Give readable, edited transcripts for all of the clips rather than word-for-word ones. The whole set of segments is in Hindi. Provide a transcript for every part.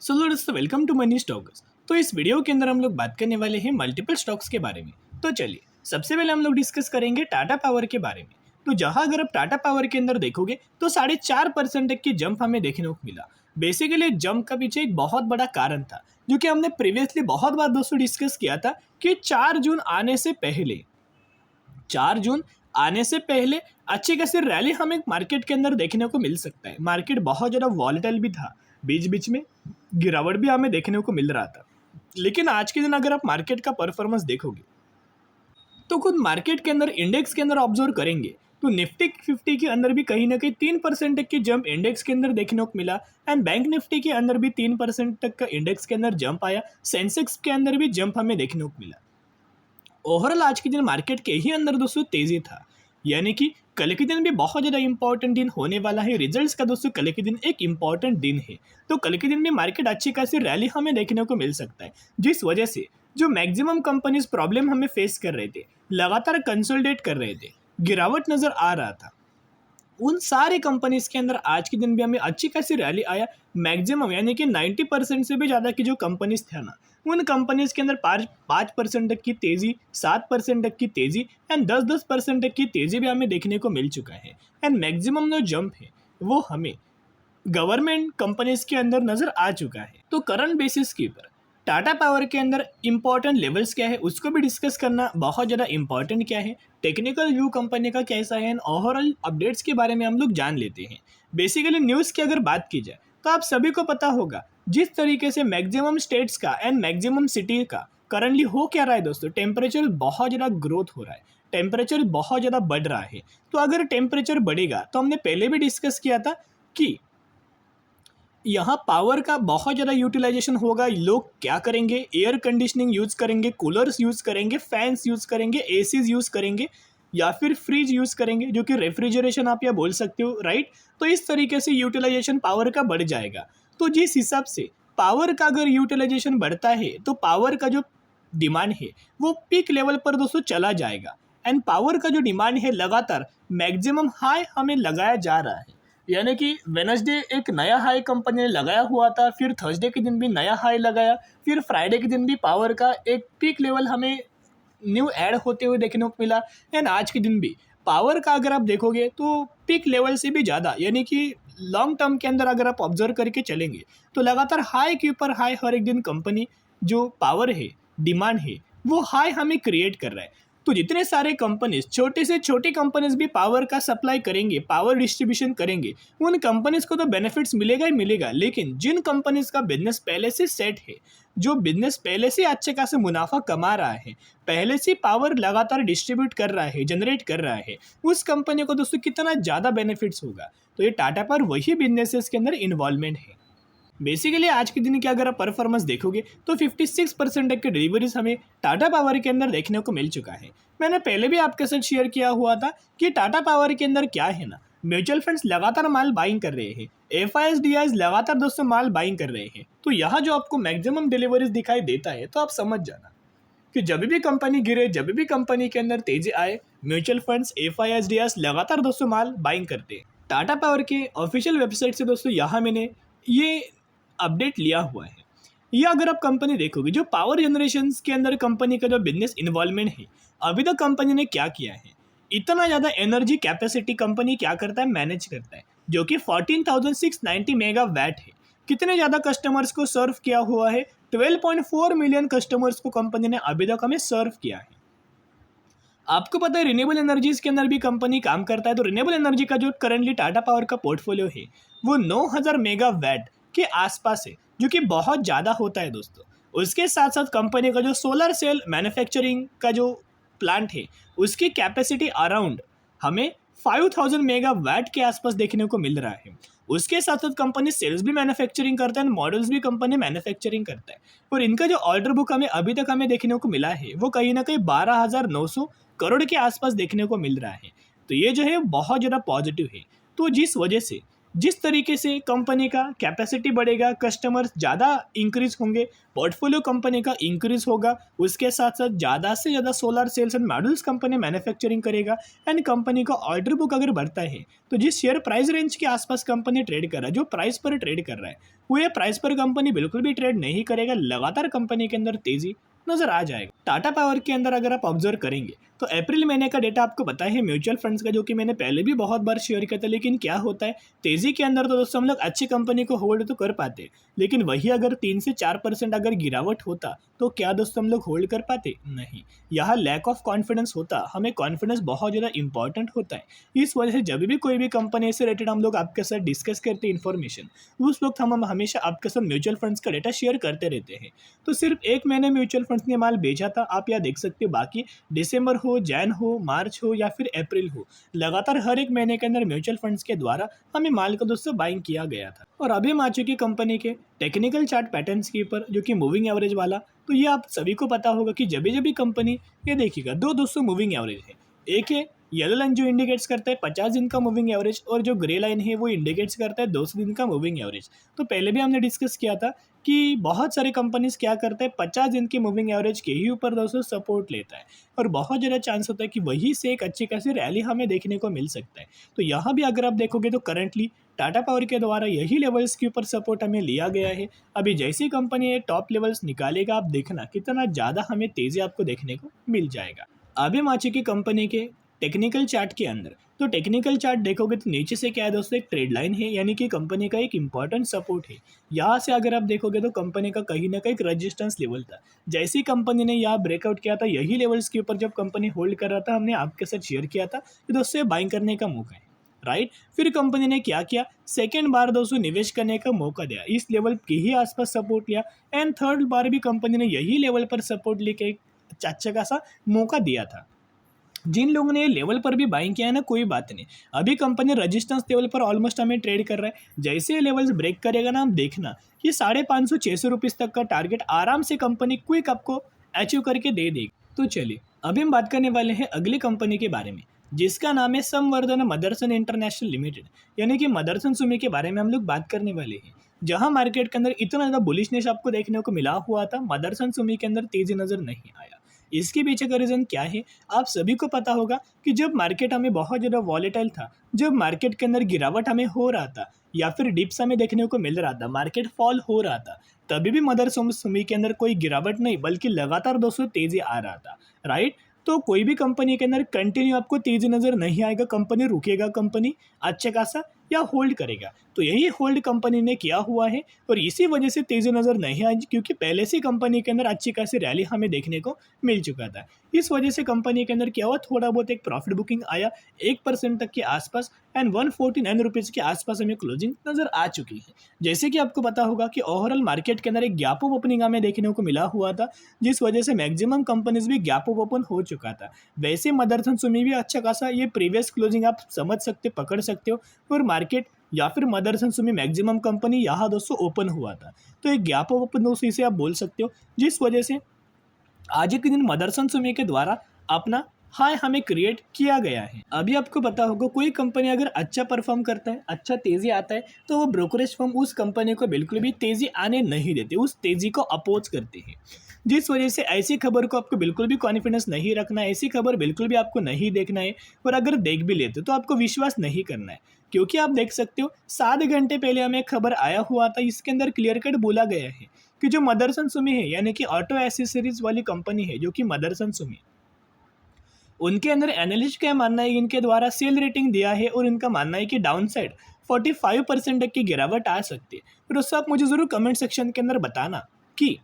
सो दोस्तों वेलकम टू मनी स्टॉक्स। तो इस वीडियो के अंदर हम लोग बात करने वाले हैं मल्टीपल स्टॉक्स के बारे में। तो चलिए सबसे पहले हम लोग डिस्कस करेंगे टाटा पावर के बारे में। तो जहां अगर आप टाटा पावर के अंदर देखोगे तो 4.5% तक की जंप हमें देखने को मिला। बेसिकली जंप का पीछे एक बहुत बड़ा कारण था जो कि हमने प्रीवियसली बहुत बार दोस्तों डिस्कस किया था कि 4 जून आने से पहले अच्छी खासी रैली हमें मार्केट के अंदर देखने को मिल सकता है। मार्केट बहुत ज़्यादा वॉलेटाइल भी था, बीच बीच में गिरावट भी हमें देखने को मिल रहा था। लेकिन आज के दिन अगर आप मार्केट का परफॉर्मेंस देखोगे तो खुद मार्केट के अंदर इंडेक्स के अंदर ऑब्जर्व करेंगे तो निफ्टी 50 के अंदर भी कहीं ना कहीं 3% तक की जंप इंडेक्स के अंदर देखने को मिला। एंड बैंक निफ्टी के अंदर भी 3% तक का इंडेक्स के अंदर जंप आया। सेंसेक्स के अंदर भी जंप हमें देखने को मिला। ओवरऑल आज के दिन मार्केट के ही अंदर दोस्तों तेजी था, यानी कि कल के दिन भी बहुत ज़्यादा इंपॉर्टेंट दिन होने वाला है। रिजल्ट्स का दोस्तों कल के दिन एक इंपॉर्टेंट दिन है, तो कल के दिन भी मार्केट अच्छी खासी रैली हमें देखने को मिल सकता है, जिस वजह से जो मैक्सिमम कंपनीज प्रॉब्लम हमें फेस कर रहे थे, लगातार कंसोलिडेट कर रहे थे, गिरावट नज़र आ रहा था, उन सारे कंपनीज के अंदर आज के दिन भी हमें अच्छी खासी रैली आया। मैक्सिमम यानी कि 90% से भी ज़्यादा की जो कंपनीज थे ना, उन कंपनीज के अंदर 5% तक की तेज़ी, 7% तक की तेज़ी एंड 10% तक की तेज़ी भी हमें देखने को मिल चुका है। एंड मैक्सिमम जो जंप है वो हमें गवर्नमेंट कंपनीज के अंदर नज़र आ चुका है। तो करंट बेसिस के ऊपर टाटा पावर के अंदर इंपॉर्टेंट लेवल्स क्या है उसको भी डिस्कस करना बहुत ज़्यादा इंपॉर्टेंट क्या है, टेक्निकल व्यू कंपनी का कैसा है एंड ओवरऑल अपडेट्स के बारे में हम लोग जान लेते हैं। बेसिकली न्यूज़ की अगर बात की जाए तो आप सभी को पता होगा जिस तरीके से मैक्सिमम स्टेट्स का एंड मैक्सिमम सिटी का करंटली हो क्या रहा है दोस्तों, टेम्परेचर बहुत ज़्यादा ग्रोथ हो रहा है, टेम्परेचर बहुत ज़्यादा बढ़ रहा है। तो अगर टेम्परेचर बढ़ेगा तो हमने पहले भी डिस्कस किया था कि यहाँ पावर का बहुत ज़्यादा यूटिलाइजेशन होगा। लोग क्या करेंगे, एयर कंडीशनिंग यूज़ करेंगे, कूलर्स यूज़ करेंगे, फैंस यूज़ करेंगे, एसीज यूज़ करेंगे या फिर फ्रिज यूज़ करेंगे, जो कि रेफ्रिजरेशन आप या बोल सकते हो, राइट। तो इस तरीके से यूटिलाइजेशन पावर का बढ़ जाएगा। तो जिस हिसाब से पावर का अगर यूटिलाइजेशन बढ़ता है तो पावर का जो डिमांड है वो पीक लेवल पर दोस्तों चला जाएगा। एंड पावर का जो डिमांड है लगातार मैक्सिमम हाई हमें लगाया जा रहा है, यानी कि वेनसडे एक नया हाई कंपनी ने लगाया हुआ था, फिर थर्सडे के दिन भी नया हाई लगाया, फिर फ्राइडे के दिन भी पावर का एक पीक लेवल हमें न्यू ऐड होते हुए देखने को मिला। एंड आज के दिन भी पावर का अगर आप देखोगे तो पीक लेवल से भी ज़्यादा, यानी कि लॉन्ग टर्म के अंदर अगर आप ऑब्जर्व करके चलेंगे तो लगातार हाई के ऊपर हाई हर एक दिन कंपनी जो पावर है, डिमांड है, वो हाई हमें क्रिएट कर रहा है। तो जितने सारे कंपनीज, छोटे से छोटी कंपनीज भी पावर का सप्लाई करेंगे, पावर डिस्ट्रीब्यूशन करेंगे, उन कंपनीज को तो बेनिफिट्स मिलेगा ही मिलेगा। लेकिन जिन कंपनीज का बिजनेस पहले से सेट है, जो बिजनेस पहले से अच्छे खासे मुनाफा कमा रहा है, पहले से पावर लगातार डिस्ट्रीब्यूट कर रहा है, जनरेट कर रहा है, उस कंपनी को दोस्तों कितना ज़्यादा बेनिफिट्स होगा। तो ये टाटा पावर वही बिजनेसेस के अंदर इन्वॉल्वमेंट है। बेसिकली आज के दिन की अगर आप परफॉर्मेंस देखोगे तो 56% तक के डिलीवरीज हमें टाटा पावर के अंदर देखने को मिल चुका है। मैंने पहले भी आपके साथ शेयर किया हुआ था कि टाटा पावर के अंदर क्या है ना, म्यूचुअल फंड्स लगातार माल बाइंग कर रहे हैं, एफआईएस लगातार दोस्तों माल बाइंग कर रहे हैं। तो यहाँ जो आपको मैक्सिमम डिलीवरीज दिखाई देता है तो आप समझ जाना कि जब भी कंपनी गिरे, जब भी कंपनी के अंदर तेजी आए, म्यूचुअल फंड्स एफआईएस लगातार दोस्तों माल बाइंग करते हैं। टाटा पावर के ऑफिशियल वेबसाइट से दोस्तों यहाँ मैंने ये अपडेट लिया हुआ है। ये अगर आप कंपनी देखोगे, जो पावर जनरेशन के अंदर कंपनी का जो बिजनेस इन्वॉल्वमेंट है, अभी तक कंपनी ने क्या किया है, इतना ज़्यादा एनर्जी कैपेसिटी कंपनी क्या करता है, मैनेज करता है, जो कि 14,690 मेगावाट है। कितने ज़्यादा कस्टमर्स को सर्व किया हुआ है, 12.4 मिलियन कस्टमर्स को कंपनी ने अभी तक हमें सर्व किया है। आपको पता है रिन्यूएबल एनर्जीज के अंदर भी कंपनी काम करता है। तो रिन्यूएबल एनर्जी का जो करंटली टाटा पावर का पोर्टफोलियो है वो 9,000 मेगावाट के आसपास है, जो कि बहुत ज़्यादा होता है दोस्तों। उसके साथ साथ कंपनी का जो सोलर सेल मैन्युफैक्चरिंग का जो प्लांट है उसकी कैपेसिटी अराउंड हमें 5,000 मेगावाट के आसपास देखने को मिल रहा है। उसके साथ साथ कंपनी सेल्स भी मैन्युफैक्चरिंग करता है, मॉडल्स भी कंपनी मैन्युफैक्चरिंग करता है। और इनका जो ऑर्डर बुक हमें अभी तक हमें देखने को मिला है वो कहीं ना कहीं 12,900 करोड़ के आसपास देखने को मिल रहा है। तो ये जो है बहुत ज़्यादा पॉजिटिव है। तो जिस वजह से जिस तरीके से कंपनी का कैपेसिटी बढ़ेगा, कस्टमर्स ज़्यादा इंक्रीज होंगे, पोर्टफोलियो कंपनी का इंक्रीज होगा, उसके साथ साथ ज़्यादा से ज़्यादा solar cells and modules company manufacturing करेगा एंड कंपनी का ऑर्डर बुक अगर बढ़ता है तो जिस शेयर प्राइस रेंज के आसपास कंपनी ट्रेड कर रहा है, जो प्राइस पर ट्रेड कर रहा है, वो ये प्राइस पर कंपनी बिल्कुल भी ट्रेड नहीं करेगा, लगातार कंपनी के अंदर तेजी नजर आ जाएगा। टाटा पावर के अंदर अगर आप ऑब्जर्व करेंगे तो अप्रैल महीने का डेटा आपको पता है म्यूचुअल फंड्स का, जो कि मैंने पहले भी बहुत बार शेयर किया था। लेकिन क्या होता है, तेजी के अंदर तो दोस्तों हम लोग अच्छी कंपनी को होल्ड तो कर पाते, लेकिन वही अगर 3 से 4% अगर गिरावट होता तो क्या दोस्तों हम लोग होल्ड कर पाते? नहीं। यहाँ लैक ऑफ कॉन्फिडेंस होता। हमें कॉन्फिडेंस बहुत ज़्यादा इंपॉर्टेंट होता है। इस वजह से जब भी कोई भी कंपनी से रिलेटेड हम लोग आपके साथ डिस्कस करते हैं इन्फॉर्मेशन, उस वक्त हम हमेशा आपके साथ म्यूचुअल फंड्स का डेटा शेयर करते रहते हैं। तो सिर्फ एक महीने म्यूचुअल फंड्स ने माल बेचा था, आप यहाँ देख सकते हो। बाकी दिसंबर हो, जैन हो, मार्च हो या फिर अप्रैल हो, लगातार हर एक महीने के अंदर म्यूचुअल फंड्स के द्वारा हमें माल को दोस्तों बाइंग किया गया था। और अभी हम आ चुकी कंपनी के टेक्निकल चार्ट पैटर्न्स के ऊपर, जो कि मूविंग एवरेज वाला। तो ये आप सभी को पता होगा कि जब भी कंपनी, ये देखिएगा दो दोस्तों मूविंग एवरेज है। एक है येलो लाइन जो इंडिकेट्स करता है 50 दिन का मूविंग एवरेज, और जो ग्रे लाइन है वो इंडिकेट्स करता है 200 दिन का मूविंग एवरेज। तो पहले भी हमने डिस्कस किया था कि बहुत सारे कंपनीज क्या करते हैं, 50 दिन के मूविंग एवरेज के ही ऊर दोस्तों सपोर्ट लेता है, और बहुत ज़्यादा चांस होता है कि वहीं से एक अच्छी खासी रैली हमें देखने को मिल सकता है। तो यहाँ भी अगर आप देखोगे तो करंटली टाटा पावर के द्वारा यही लेवल्स के ऊपर सपोर्ट हमें लिया गया है। अभी जैसी कंपनी ये टॉप लेवल्स निकालेगा, आप देखना कितना ज़्यादा हमें तेज़ी आपको देखने को मिल जाएगा। अभी हम आ चुकी कंपनी के टेक्निकल चार्ट के अंदर। तो टेक्निकल चार्ट देखोगे तो नीचे से क्या है दोस्तों, एक ट्रेड लाइन है, यानी कि कंपनी का एक इंपॉर्टेंट सपोर्ट है। यहाँ से अगर आप देखोगे तो कंपनी का कहीं ना कहीं एक रेजिस्टेंस लेवल था। जैसी कंपनी ने यहाँ ब्रेकआउट किया था, यही लेवल्स के ऊपर जब कंपनी होल्ड कर रहा था, हमने आपके साथ शेयर किया था कि दोस्तों बाइंग करने का मौका है, राइट। फिर कंपनी ने क्या किया, सेकेंड बार दोस्तों निवेश करने का मौका दिया, इस लेवल के ही आसपास सपोर्ट लिया, एंड थर्ड बार भी कंपनी ने यही लेवल पर सपोर्ट लेके एक अच्छा खासा मौका दिया था। जिन लोगों ने लेवल पर भी बाइंग किया है ना, कोई बात नहीं, अभी कंपनी रेजिस्टेंस लेवल पर ऑलमोस्ट हमें ट्रेड कर रहा है। जैसे ये लेवल्स ब्रेक करेगा ना, हम देखना ये 550-600 रुपीज़ तक का टारगेट आराम से कंपनी क्विक आपको अचीव करके दे देगी। तो चलिए अभी हम बात करने वाले हैं अगली कंपनी के बारे में, जिसका नाम है संवर्धन मदरसन इंटरनेशनल लिमिटेड, यानी कि मदरसन सुमी के बारे में हम लोग बात करने वाले हैं। जहां मार्केट के अंदर इतना ज़्यादा बुलिशनेस आपको देखने को मिला हुआ था, मदरसन सुमी के अंदर तेजी नज़र नहीं आया। इसके पीछे का रीज़न क्या है, आप सभी को पता होगा कि जब मार्केट हमें बहुत ज़्यादा वॉलेटाइल था, जब मार्केट के अंदर गिरावट हमें हो रहा था या फिर डिप्स हमें देखने को मिल रहा था, मार्केट फॉल हो रहा था, तभी भी मदरसन सुमी के अंदर कोई गिरावट नहीं बल्कि लगातार दोस्तों तेज़ी आ रहा था, राइट। तो कोई भी कंपनी के अंदर कंटिन्यू आपको तेज़ी नज़र नहीं आएगा, कंपनी रुकेगा, कंपनी अच्छे खासा या होल्ड करेगा। तो यही होल्ड कंपनी ने किया हुआ है, और इसी वजह से तेज़ी नज़र नहीं आई, क्योंकि पहले से कंपनी के अंदर अच्छी खासी रैली हमें देखने को मिल चुका था। इस वजह से कंपनी के अंदर क्या हुआ, थोड़ा बहुत एक प्रॉफिट बुकिंग आया 1% तक के आसपास, एंड 149 रुपीज़ के आसपास हमें क्लोजिंग नज़र आ चुकी है। जैसे कि आपको पता होगा कि ओवरऑल मार्केट के अंदर एक गैप अप ओपनिंग हमें देखने को मिला हुआ था, जिस वजह से मैक्सिमम कंपनीज भी गैप अप ओपन हो चुका था। वैसे मदरसन सुमी भी अच्छा खासा ये प्रीवियस क्लोजिंग आप समझ सकते, पकड़ सकते हो, और मार्केट या फिर मदरसन सुमी मैक्सिमम कंपनी यहाँ दोस्तों ओपन हुआ था। तो एक गैप अप ओपन दोस्तों इसे आप बोल सकते हो, जिस वजह से आज के दिन मदरसन सुमी के द्वारा अपना हाई हमें क्रिएट किया गया है। अभी आपको पता होगा कोई कंपनी अगर अच्छा परफॉर्म करता है, अच्छा तेजी आता है, तो वो ब्रोकरेज फर्म उस कंपनी को बिल्कुल भी तेजी आने नहीं देते, उस तेजी को अपोज करते हैं। जिस वजह से ऐसी खबर को आपको बिल्कुल भी कॉन्फिडेंस नहीं रखना है, ऐसी खबर बिल्कुल भी आपको नहीं देखना है, और अगर देख भी लेते तो आपको विश्वास नहीं करना है। क्योंकि आप देख सकते हो 7 घंटे पहले हमें एक खबर आया हुआ था, इसके अंदर क्लियर कट बोला गया है कि जो मदरसन सुमी है, यानी कि ऑटो एसेसरीज वाली कंपनी है जो कि मदरसन सुमी, उनके अंदर एनालिस्ट का मानना है इनके द्वारा सेल रेटिंग दिया है, और इनका मानना है कि डाउन साइड 45% तक की गिरावट आ सकती है। फिर उससे आप मुझे ज़रूर कमेंट सेक्शन के अंदर बताना कि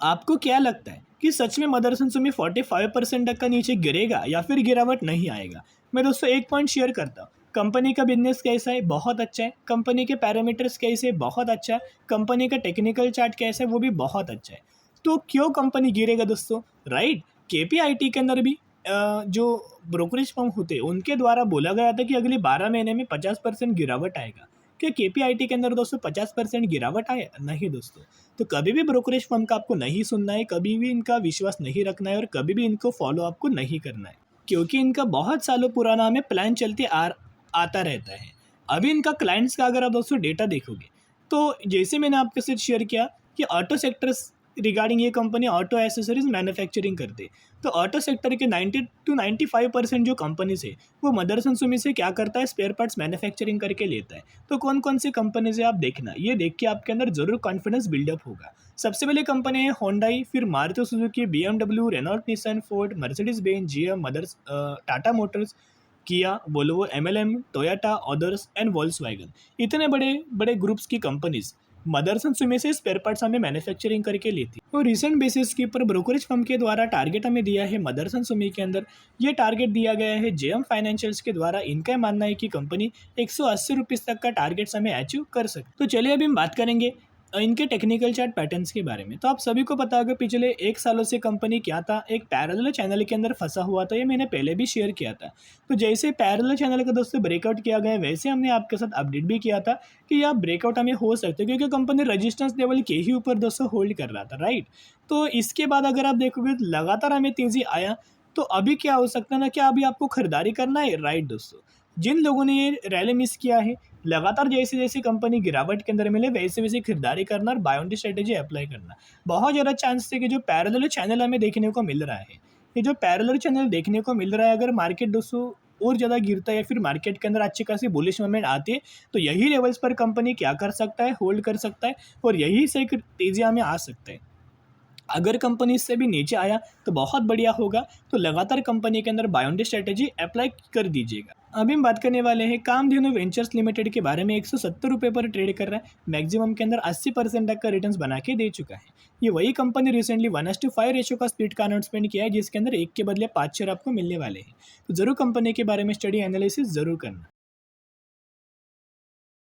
आपको क्या लगता है कि सच में मदरसन सुमी 45% तक का नीचे गिरेगा या फिर गिरावट नहीं आएगा। मैं दोस्तों एक पॉइंट शेयर करता हूँ, कंपनी का बिजनेस कैसा है, बहुत अच्छा है, कंपनी के पैरामीटर्स कैसे है, बहुत अच्छा है, कंपनी का टेक्निकल चार्ट कैसा है, वो भी बहुत अच्छा है। तो क्यों कंपनी गिरेगा दोस्तों, राइट। केपीआईटी के अंदर भी जो ब्रोकरेज फर्म होते हैं उनके द्वारा बोला गया था कि अगले 12 महीने में 50% गिरावट आएगा। क्या केपीआईटी के अंदर दोस्तों 50% गिरावट आए? नहीं दोस्तों। तो कभी भी ब्रोकरेज फर्म का आपको नहीं सुनना है, कभी भी इनका विश्वास नहीं रखना है, और कभी भी इनको फॉलो आपको नहीं करना है, क्योंकि इनका बहुत सालों पुराना हमें प्लान चलते आता रहता है। अभी इनका क्लाइंट्स का अगर आप दोस्तों डेटा देखोगे, तो जैसे मैंने आपके साथ शेयर किया कि ऑटो सेक्टर्स रिगार्डिंग ये कंपनी ऑटो एसेसरीज मैन्युफैक्चरिंग करते हैं। तो ऑटो सेक्टर के 90 टू 95% जो कंपनीज है वो मदरसन सुमी से क्या करता है, स्पेयर पार्ट्स मैन्युफैक्चरिंग करके लेता है। तो कौन कौन सी कंपनीज है आप देखना, ये देख के आपके अंदर जरूर कॉन्फिडेंस बिल्डअप होगा। सबसे पहले कंपनी है होंडाई, फिर Maruti Suzuki, BMW, Renault, Nissan, Ford, Mercedes Benz, GM, मदर्स, Tata Motors, Kia, Volvo, MLM, Toyota, others and Volkswagen. इतने बड़े बड़े ग्रुप्स की कंपनीज मदरसन सुमी से स्पेयर पार्ट्स हमें मैन्युफैक्चरिंग करके लेती है। और रिसेंट बेसिस के ऊपर ब्रोकरेज फर्म के द्वारा टारगेट हमें दिया है मदरसन सुमी के अंदर, ये टारगेट दिया गया है JM फाइनेंशियल्स के द्वारा। इनका मानना है कि कंपनी 180 रुपीज़ तक का टारगेट्स हमें अचीव कर सकती। तो चलिए अभी हम बात करेंगे इनके टेक्निकल चार्ट पैटर्न्स के बारे में। तो आप सभी को पता होगा पिछले 1 सालों से कंपनी क्या था, एक पैरेलल चैनल के अंदर फंसा हुआ था। ये मैंने पहले भी शेयर किया था। तो जैसे पैरेलल चैनल का दोस्तों ब्रेकआउट किया गया, वैसे हमने आपके साथ अपडेट भी किया था कि यह ब्रेकआउट हमें हो सकता है, क्योंकि कंपनी रजिस्टेंस लेवल के ही ऊपर दोस्तों होल्ड कर रहा था, राइट। तो इसके बाद अगर आप देखोगे तो लगातार हमें तेजी आया। तो अभी क्या हो सकता है ना, क्या अभी आपको खरीदारी करना है, राइट दोस्तों। जिन लोगों ने ये रैली मिस किया है, लगातार जैसे जैसे कंपनी गिरावट के अंदर मिले वैसे वैसे खरीदारी करना और buy on the strategy apply करना। बहुत ज़्यादा चांस है कि जो पैरेलल चैनल हमें देखने को मिल रहा है, ये जो पैरेलल चैनल देखने को मिल रहा है, अगर मार्केट दोस्तों और ज़्यादा गिरता है या फिर मार्केट के अंदर अच्छी खासी बुलिश मूवमेंट आती है, तो यही लेवल्स पर कंपनी क्या कर सकता है, होल्ड कर सकता है और यही से एक तेजिया में आ सकता है। अगर कंपनी इससे भी नीचे आया तो बहुत बढ़िया होगा। तो लगातार कंपनी के अंदर buy on the strategy apply कर दीजिएगा। अभी हम बात करने वाले हैं कामधेनु वेंचर्स लिमिटेड के बारे में। 170 रुपये पर ट्रेड कर रहा है, मैक्सिमम के अंदर 80% तक का रिटर्न्स बना के दे चुका है। ये वही कंपनी रिसेंटली 1:5 रेशो का स्प्लिट का अनाउंसमेंट किया है, जिसके अंदर 1 के बदले 5 शेयर आपको मिलने वाले हैं। तो जरूर कंपनी के बारे में स्टडी एनालिसिस जरूर करना।